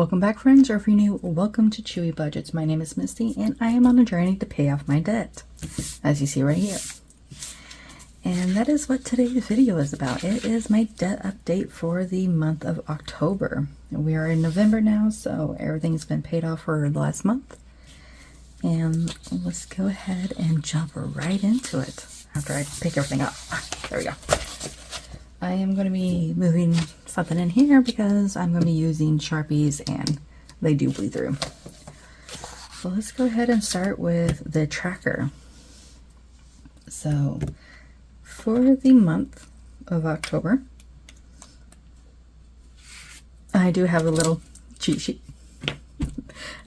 Welcome back, friends, or if you're new, welcome to Chewy Budgets. My name is Misty and I am on a journey to pay off my debt, as you see right here. And that is what today's video is about. It is my debt update for the month of October. We are in November now, so everything's been paid off for the last month. And let's go ahead and jump right into it after I pick everything up. There we go. I am going to be moving something in here because I'm going to be using Sharpies and they do bleed through. So let's go ahead and start with the tracker. So for the month of October, I do have a little cheat sheet.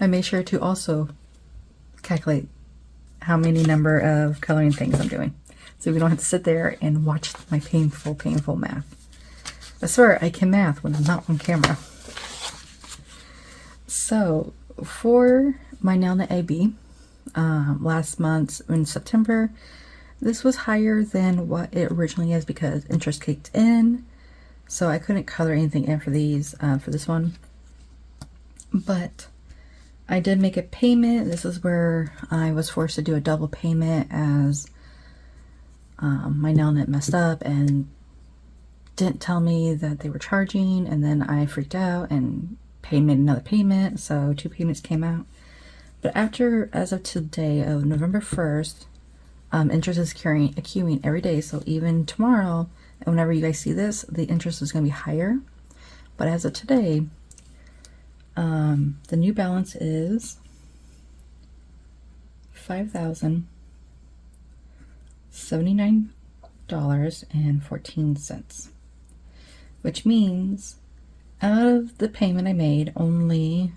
I made sure to also calculate how many number of coloring things I'm doing, so we don't have to sit there and watch my painful math. I swear I can math when I'm not on camera. So for my Nelnet AB, last month in September, this was higher than what it originally is because interest kicked in, so I couldn't color anything in for these for this one. But I did make a payment. This is where I was forced to do a double payment as my Nelnet messed up and didn't tell me that they were charging, and then I freaked out and made another payment, so 2 payments came out. But as of today, of November 1st, interest is accruing every day, so even tomorrow, and whenever you guys see this, the interest is going to be higher. But as of today, the new balance is $5,079.14, which means out of the payment I made, only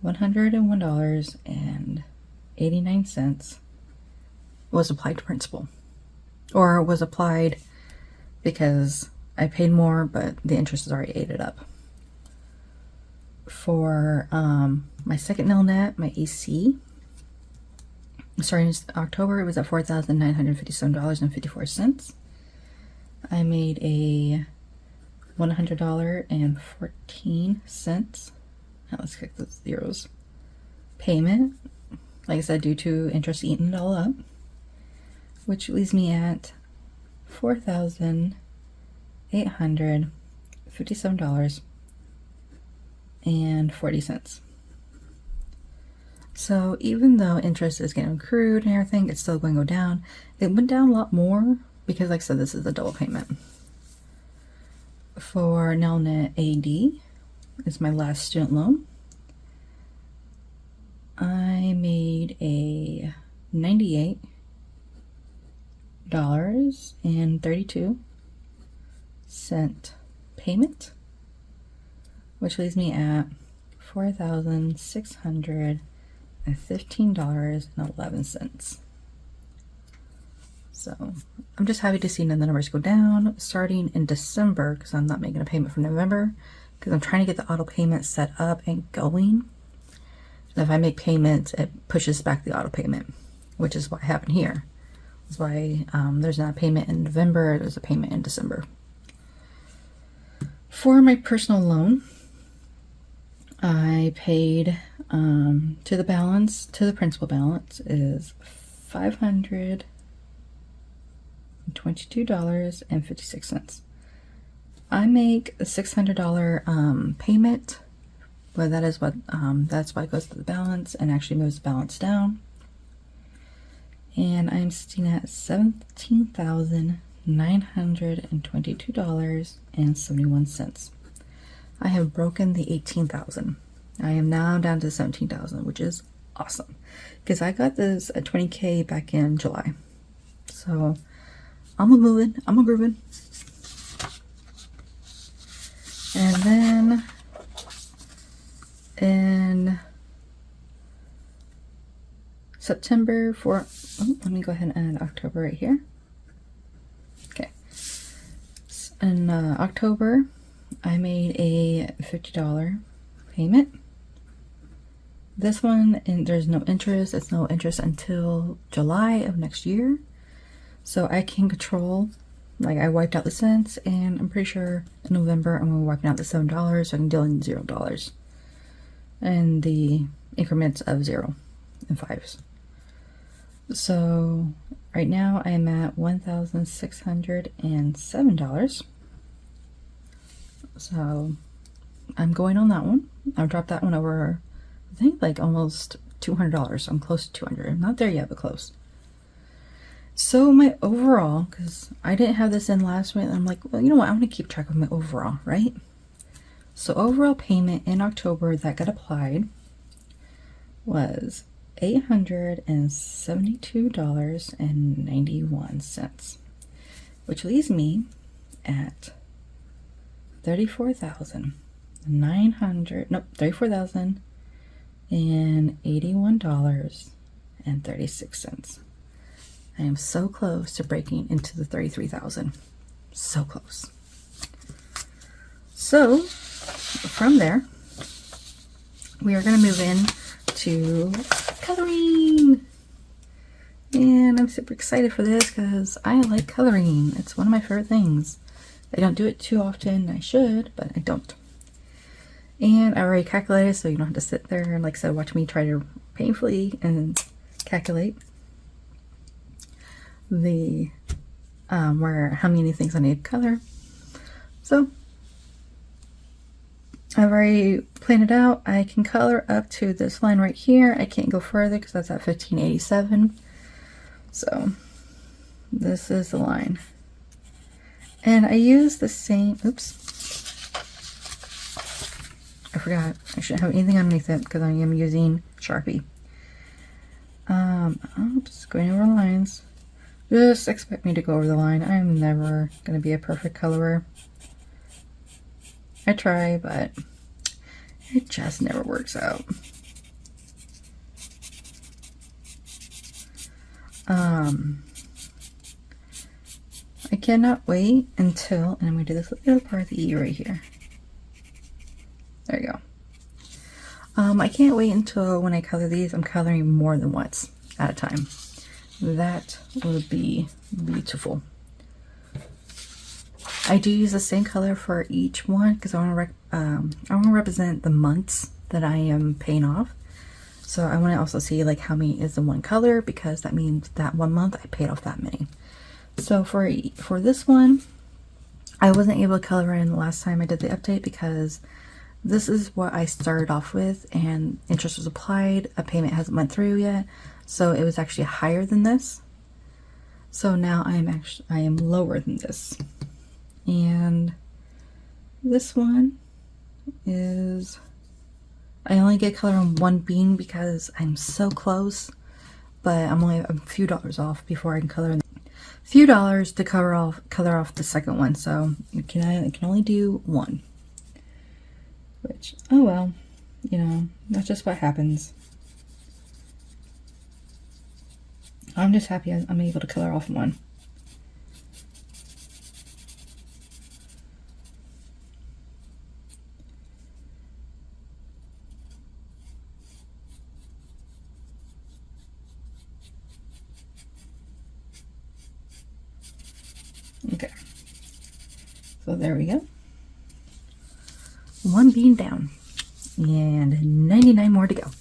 $101.89 was applied to principal, or was applied because I paid more, but the interest is already ate it up. For my second Nelnet, my AC, starting in October, it was at $4,957.54. I made a $100.14. Now let's click the zeros. Payment, like I said, due to interest eating it all up, which leaves me at $4,857.40. So even though interest is getting accrued and everything, it's still going to go down. It went down a lot more because, like I said, this is a double payment. For Nelnet AD, it's my last student loan. I made a $98.32 payment, which leaves me at $4,615.11. So I'm just happy to see the numbers go down starting in December, because I'm not making a payment for November because I'm trying to get the auto payment set up and going. And if I make payments, it pushes back the auto payment, which is what happened here. That's why there's not a payment in November, there's a payment in December. For my personal loan, I paid to the principal balance is $522.56. I make a $600 payment, but that's why it goes to the balance and actually moves the balance down. And I'm sitting at $17,922.71. I have broken the 18,000. I am now down to 17,000, which is awesome because I got this at 20K back in July. So I'm moving, I'm grooving. And then in September let me go ahead and add October right here. Okay. In October, I made a $50 payment. This one, and there's no interest. It's no interest until July of next year. So I can control, like I wiped out the cents, and I'm pretty sure in November I'm going to be wiping out the $7 so I can deal in $0. in the increments of 0 and 5s. So right now I'm at $1,607. So I'm going on that one. I've dropped that one over, I think, like almost $200. So I'm close to 200. I'm not there yet, but close. So my overall, because I didn't have this in last month, I'm like, well, you know what? I want to keep track of my overall, right? So overall payment in October that got applied was $872.91, which leaves me at $34,081.36. I am so close to breaking into the 33,000. So close. So from there, we are going to move in to coloring. And I'm super excited for this because I like coloring. It's one of my favorite things. I don't do it too often. I should, but I don't. And I already calculated, so you don't have to sit there and, like I said, watch me try to painfully and calculate the how many things I need to color. So I've already planned it out. I can color up to this line right here. I can't go further because that's at 1587. So this is the line. And I use the same, oops, I forgot. I shouldn't have anything underneath it because I am using Sharpie. Oops, going over lines. Just expect me to go over the line. I'm never going to be a perfect colorer. I try, but it just never works out. I cannot wait until, and I'm going to do this little part of the E right here. There you go. I can't wait until when I color these, I'm coloring more than once at a time. That would be beautiful. I do use the same color for each one because I want to represent the months that I am paying off. So I want to also see like how many is the one color, because that means that 1 month I paid off that many. So for this one, I wasn't able to color in the last time I did the update because this is what I started off with and interest was applied. A payment hasn't went through yet, so it was actually higher than this. So now I am lower than this. And this one is, I only get color on one bean because I'm so close, but I'm only a few dollars off before I can color in. A few dollars to color off the second one, so I can only do one. Which, oh well, you know, that's just what happens. I'm just happy I'm able to color off one. Okay, so there we go. One bean down and 99 more to go.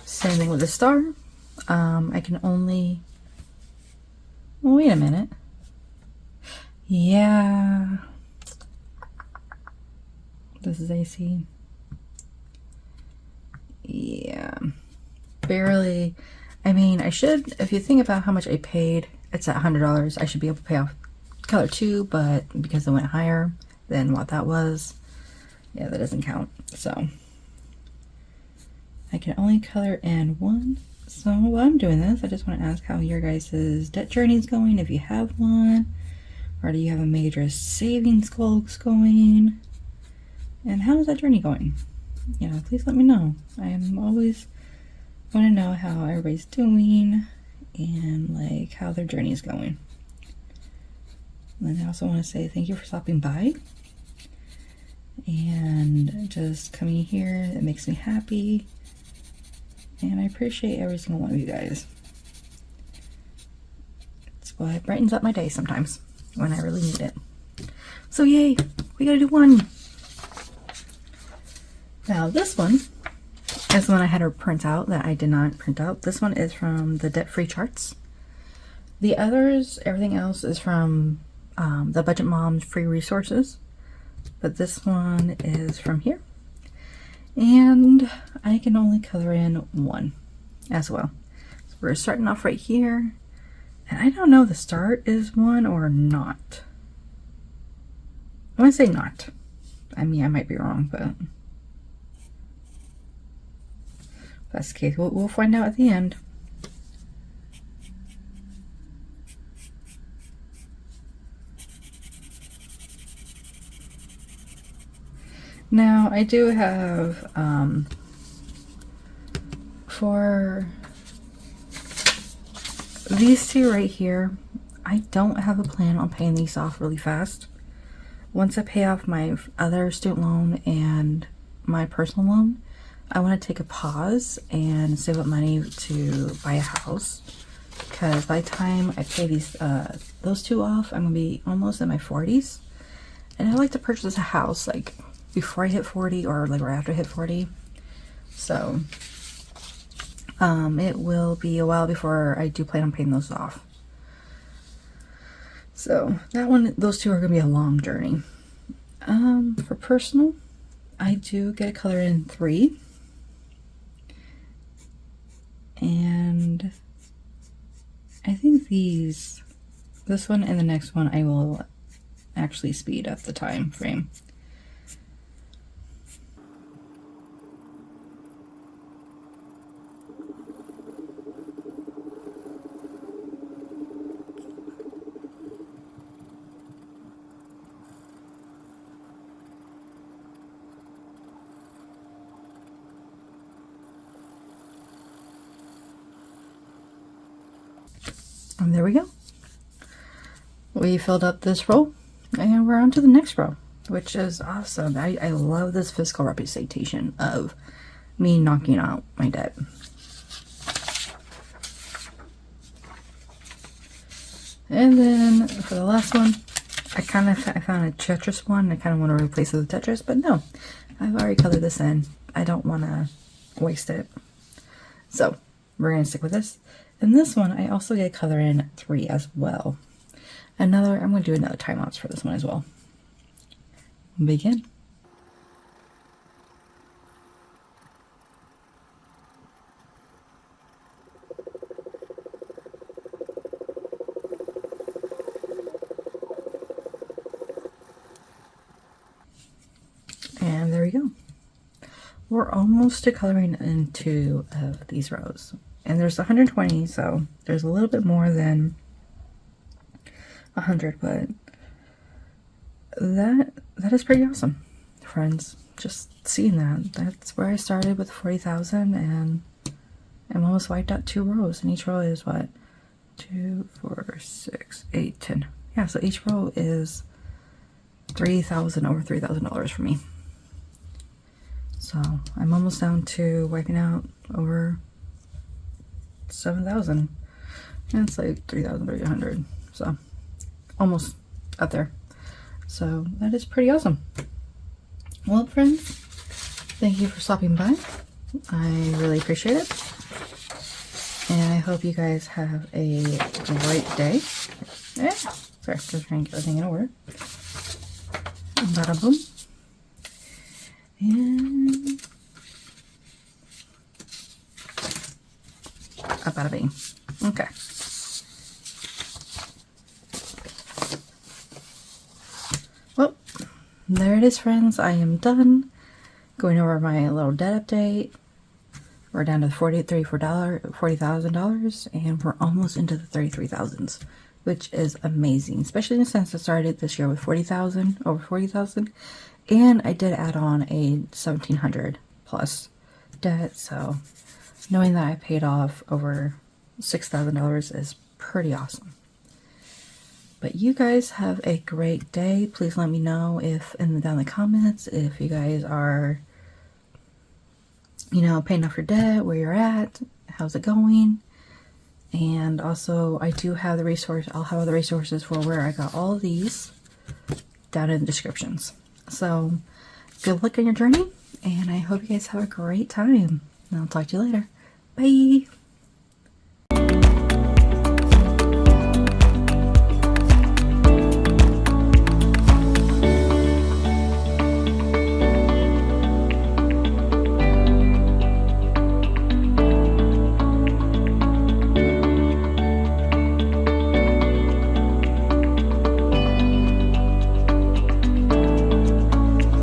Same thing with the star. I can only, well, wait a minute. Yeah, this is AC. Yeah, barely. I mean, I should, if you think about how much I paid, it's at $100. I should be able to pay off color 2, but because it went higher than what that was, yeah, that doesn't count. So I can only color in one. So while I'm doing this, I just want to ask how your guys' debt journey is going, if you have one, or do you have a major savings goals going, and how is that journey going? You know, please let me know. I am always want to know how everybody's doing and like how their journey is going. And I also want to say thank you for stopping by and just coming here. It makes me happy, and I appreciate every single one of you guys. It's what brightens up my day sometimes when I really need it. So yay, we We gotta do one. Now this one is the one I had her print out that I did not print out. This one is from the Debt-Free Charts. The others, everything else is from the Budget Mom's free resources. But this one is from here. And I can only color in one as well. So we're starting off right here. And I don't know if the start is one or not. I want to say not. I mean, I might be wrong, but if that's the case. We'll find out at the end. Now, I do have, for these two right here, I don't have a plan on paying these off really fast. Once I pay off my other student loan and my personal loan, I want to take a pause and save up money to buy a house. Because by the time I pay those two off, I'm going to be almost in my 40s. And I'd like to purchase a house, like, before I hit 40 or like right after I hit 40. So it will be a while before I do plan on paying those off. So that one, those two are gonna be a long journey. For personal, I do get a color in 3. And I think this one and the next one, I will actually speed up the time frame. And there we go. We filled up this row and we're on to the next row, which is awesome. I love this fiscal representation of me knocking out my debt. And then for the last one, I found a Tetris one. I kind of want to replace it with Tetris, but no, I've already colored this in. I don't want to waste it. So we're going to stick with this. And this one, I also get color in 3 as well. I'm going to do another timelapse for this one as well. Begin. And there we go. We're almost to coloring in 2 of these rows. And there's 120, so there's a little bit more than 100, but that is pretty awesome, friends. Just seeing that's where I started with 40,000, and I'm almost wiped out 2 rows, and each row is what, 2, 4, 6, 8, 10. Yeah, so each row is over $3,000 for me. So I'm almost down to wiping out over 7,000, and it's like 3,300, so almost up there. So that is pretty awesome. Well, friends, thank you for stopping by. I really appreciate it, and I hope you guys have a great day. Yeah, sorry, just trying to get everything in order. Bada boom. And a bada bing. Okay. Well, there it is, friends. I am done going over my little debt update. We're down to $40,000, and we're almost into the 33,000s, which is amazing, especially since I started this year with 40,000, over 40,000, and I did add on a 1,700 plus debt. So knowing that I paid off over $6,000 is pretty awesome. But you guys have a great day. Please let me know down in the comments if you guys are, paying off your debt, where you're at, how's it going. And also, I do have I'll have the resources for where I got all of these down in the descriptions. So good luck on your journey, and I hope you guys have a great time. And I'll talk to you later. Bye.